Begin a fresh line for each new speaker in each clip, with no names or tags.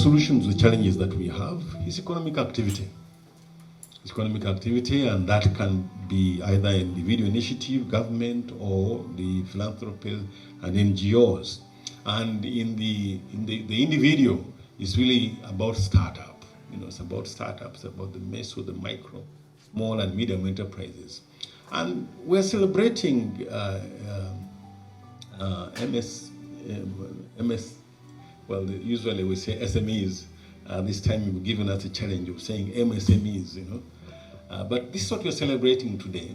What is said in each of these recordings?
solution to the challenges that we have is economic activity. Economic activity, and that can be either individual initiative, government, or the philanthropy and NGOs. And in the individual, it's really about startup. It's about startups, about the meso, the micro, small and medium enterprises. And we're celebrating usually we say SMEs. This time you've given us a challenge of saying MSMEs, but this is what we're celebrating today.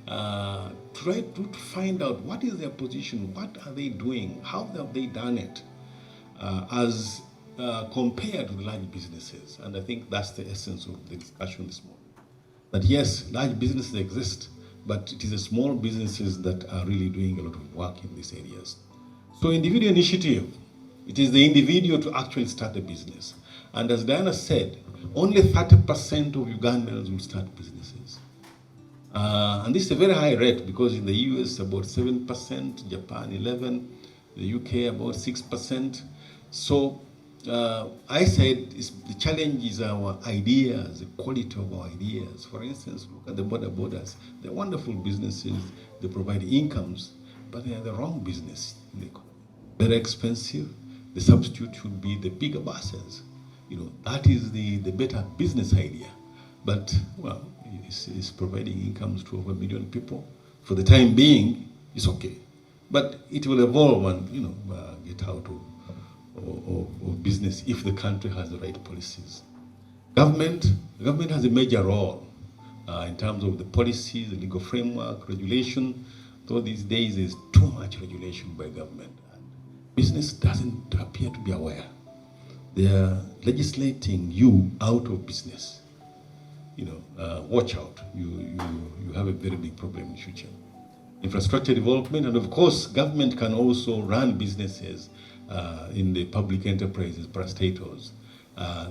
Try to find out what is their position, what are they doing, how have they done it, as compared with large businesses. And I think that's the essence of the discussion this morning. That yes, large businesses exist, but it is the small businesses that are really doing a lot of work in these areas. So individual initiative, it is the individual to actually start a business. And as Diana said, only 30% of Ugandans will start businesses. And this is a very high rate because in the US about 7%, Japan 11%, the UK about 6%. So I said the challenge is our ideas, the quality of our ideas. For instance, look at the borders. They're wonderful businesses, they provide incomes, but they are the wrong business in the economy. Very expensive. The substitute should be the bigger buses. That is the better business idea. But, well, it's providing incomes to over 1 million people. For the time being, it's okay. But it will evolve and, get out of business if the country has the right policies. Government has a major role in terms of the policies, the legal framework, regulation. Though these days there's too much regulation by government. And business doesn't appear to be aware. They are legislating you out of business. Watch out. You have a very big problem in the future. Infrastructure development, and of course, government can also run businesses in the public enterprises, parastatals.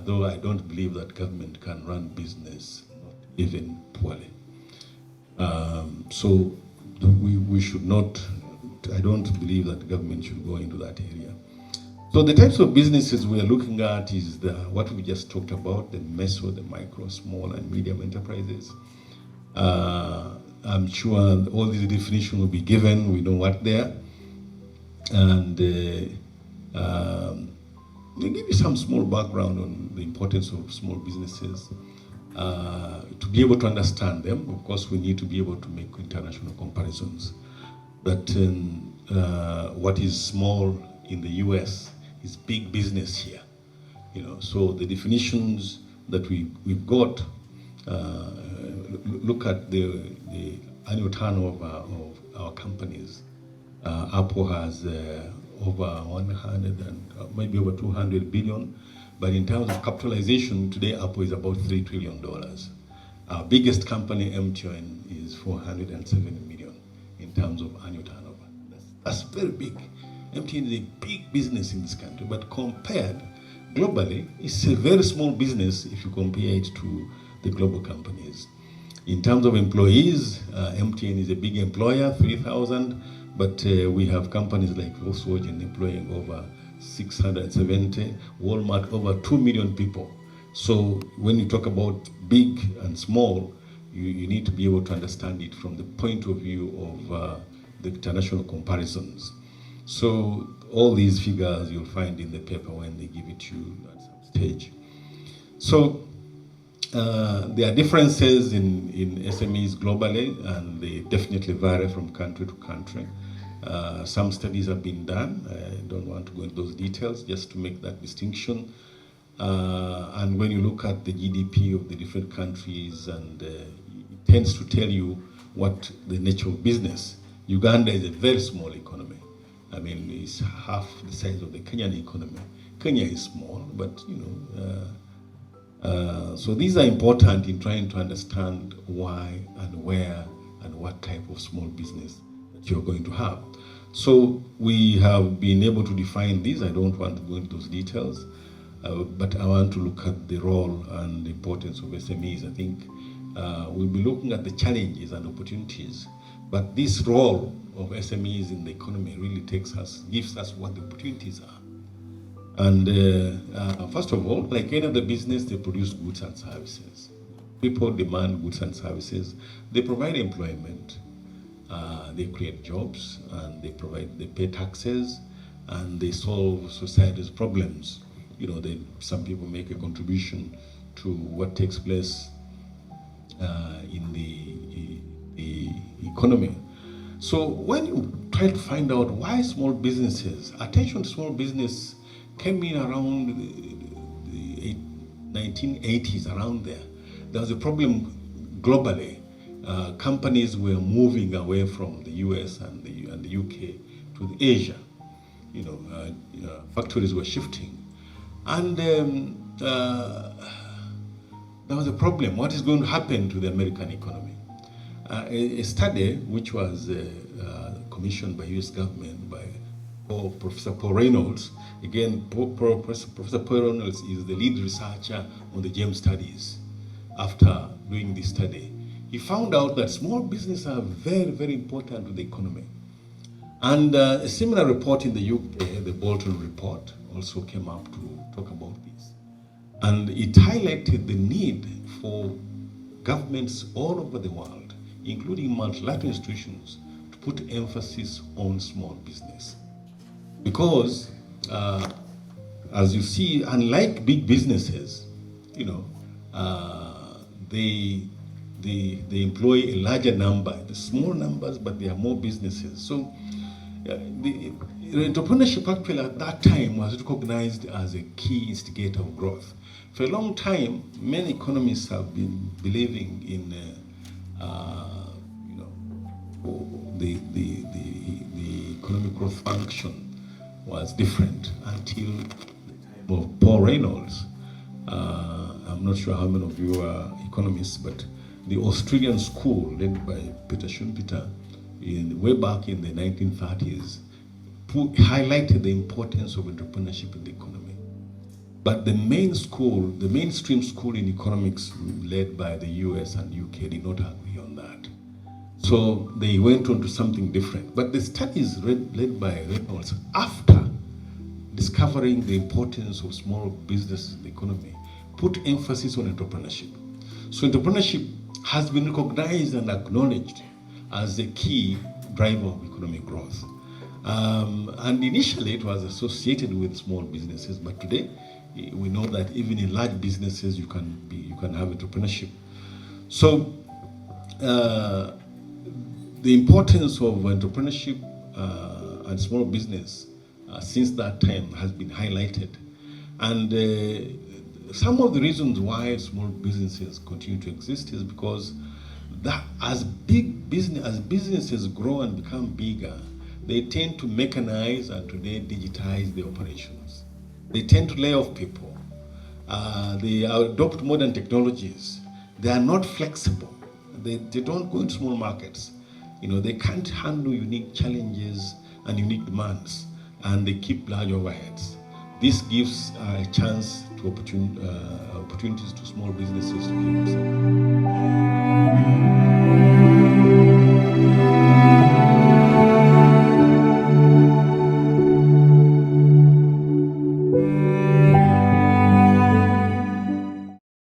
Though I don't believe that government can run business, not even poorly. So we should not. I don't believe that government should go into that area. So the types of businesses we are looking at is what we just talked about, the meso, the micro, small and medium enterprises. I'm sure all these definitions will be given, we know what they are. And we'll give you some small background on the importance of small businesses. To be able to understand them, of course, we need to be able to make international comparisons. But what is small in the US is big business here, So the definitions that we've got look at the annual turnover of our companies. Apple has over 100 and maybe over 200 billion, but in terms of capitalization today, Apple is about $3 trillion. Our biggest company, MTN, is 407 million in terms of annual turnover. That's very big. MTN is a big business in this country, but compared globally, it's a very small business if you compare it to the global companies. In terms of employees, MTN is a big employer, 3,000, but we have companies like Waswa Balunywa employing over 670, Walmart over 2 million people. So when you talk about big and small, you need to be able to understand it from the point of view of the international comparisons. So all these figures you'll find in the paper when they give it to you at some stage. So there are differences in SMEs globally, and they definitely vary from country to country. Some studies have been done. I don't want to go into those details, just to make that distinction. And when you look at the GDP of the different countries, and it tends to tell you what the nature of business. Uganda is a very small economy. I mean, it's half the size of the Kenyan economy. Kenya is small, but so these are important in trying to understand why and where and what type of small business that you're going to have. So we have been able to define these. I don't want to go into those details, but I want to look at the role and the importance of SMEs. I think we'll be looking at the challenges and opportunities, but this role of SMEs in the economy really gives us what the opportunities are. And first of all, like any other business, they produce goods and services. People demand goods and services. They provide employment. They create jobs, and they pay taxes, and they solve society's problems. You know, some people make a contribution to what takes place in the economy. So when you try to find out why small businesses, attention to small business came in around the 1980s, around there. There was a problem globally. Companies were moving away from the US and the UK to Asia. You know, factories were shifting. And there was a problem. What is going to happen to the American economy? A study which was commissioned by US government by Professor Paul Reynolds. Again, Professor Paul Reynolds is the lead researcher on the GEM studies. After doing this study, he found out that small businesses are very, very important to the economy. And a similar report in the UK, the Bolton report, also came up to talk about this. And it highlighted the need for governments all over the world, including multilateral institutions, to put emphasis on small business. Because, as you see, unlike big businesses, you know, they employ a larger number, the small numbers, but there are more businesses. So the entrepreneurship actually at that time was recognized as a key instigator of growth. For a long time, many economists have been believing in the economic growth function was different until the time of Paul Reynolds. I'm not sure how many of you are economists, but the Australian school led by Peter Schumpeter way back in the 1930s highlighted the importance of entrepreneurship in the economy. But the mainstream school in economics led by the US and UK did not agree on that. So they went on to something different. But the studies led by Reynolds, after discovering the importance of small businesses in the economy, put emphasis on entrepreneurship. So entrepreneurship has been recognized and acknowledged as the key driver of economic growth. And initially it was associated with small businesses, but today we know that even in large businesses you can have entrepreneurship. So the importance of entrepreneurship and small business since that time has been highlighted. And some of the reasons why small businesses continue to exist is because that as businesses grow and become bigger, they tend to mechanize and today digitize the operations. They tend to lay off people. They adopt modern technologies. They are not flexible. They don't go into small markets. You know, they can't handle unique challenges and unique demands, and they keep large overheads. This gives a chance to opportunities to small businesses to keep themselves.